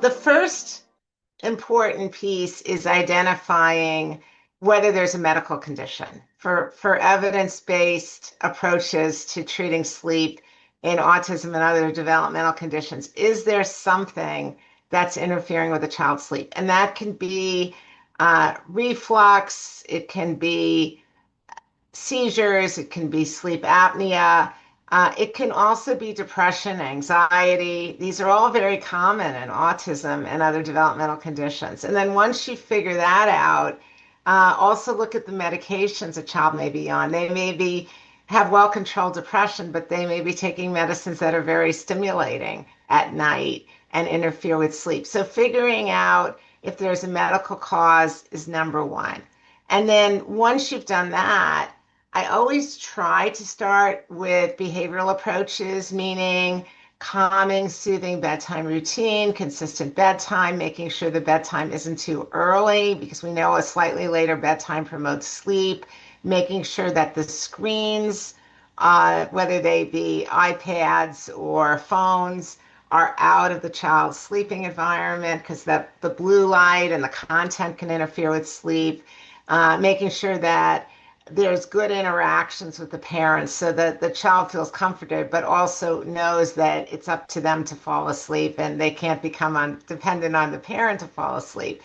The first important piece is identifying whether there's a medical condition. For evidence-based approaches to treating sleep in autism and other developmental conditions, is there something that's interfering with a child's sleep? And that can be reflux, it can be seizures, it can be sleep apnea. It can also be depression, anxiety. These are all very common in autism and other developmental conditions. And then once you figure that out, also look at the medications a child may be on. They may be have well-controlled depression, but they may be taking medicines that are very stimulating at night and interfere with sleep. So figuring out if there's a medical cause is number one. And then once you've done that, I always try to start with behavioral approaches, meaning calming, soothing bedtime routine, consistent bedtime, making sure the bedtime isn't too early because we know a slightly later bedtime promotes sleep, making sure that the screens, whether they be iPads or phones, are out of the child's sleeping environment because the blue light and the content can interfere with sleep, making sure that there's good interactions with the parents so that the child feels comforted, but also knows that it's up to them to fall asleep and they can't become dependent on the parent to fall asleep.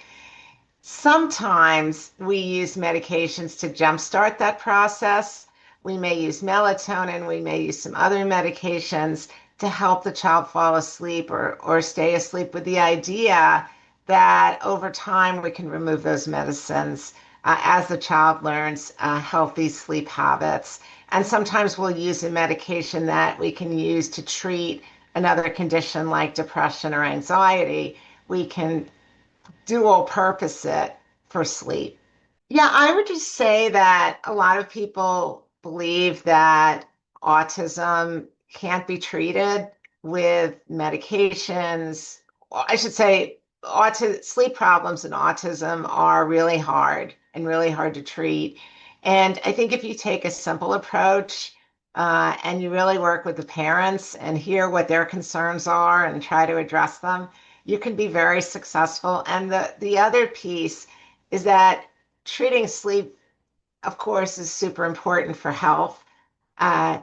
Sometimes we use medications to jumpstart that process. We may use melatonin, we may use some other medications to help the child fall asleep or stay asleep with the idea that over time we can remove those medicines as the child learns healthy sleep habits. And sometimes we'll use a medication that we can use to treat another condition like depression or anxiety. We can dual purpose it for sleep. Yeah, I would just say that a lot of people believe that autism can't be treated with medications. I should say sleep problems in autism are really hard and really hard to treat. And I think if you take a simple approach and you really work with the parents and hear what their concerns are and try to address them, you can be very successful. And the other piece is that treating sleep, of course, is super important for health. Uh,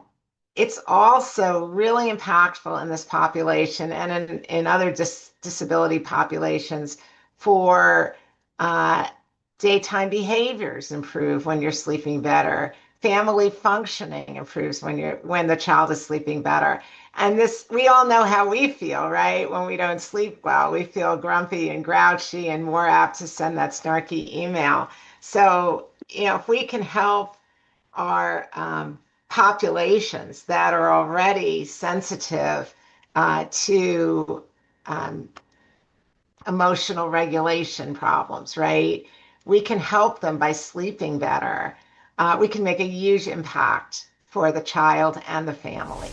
it's also really impactful in this population and in other disability populations for uh, daytime behaviors improve when you're sleeping better. Family functioning improves when the child is sleeping better. And this, we all know how we feel, right? When we don't sleep well, we feel grumpy and grouchy and more apt to send that snarky email. So, if we can help our populations that are already sensitive to um, emotional regulation problems, right? We can help them by sleeping better. We can make a huge impact for the child and the family.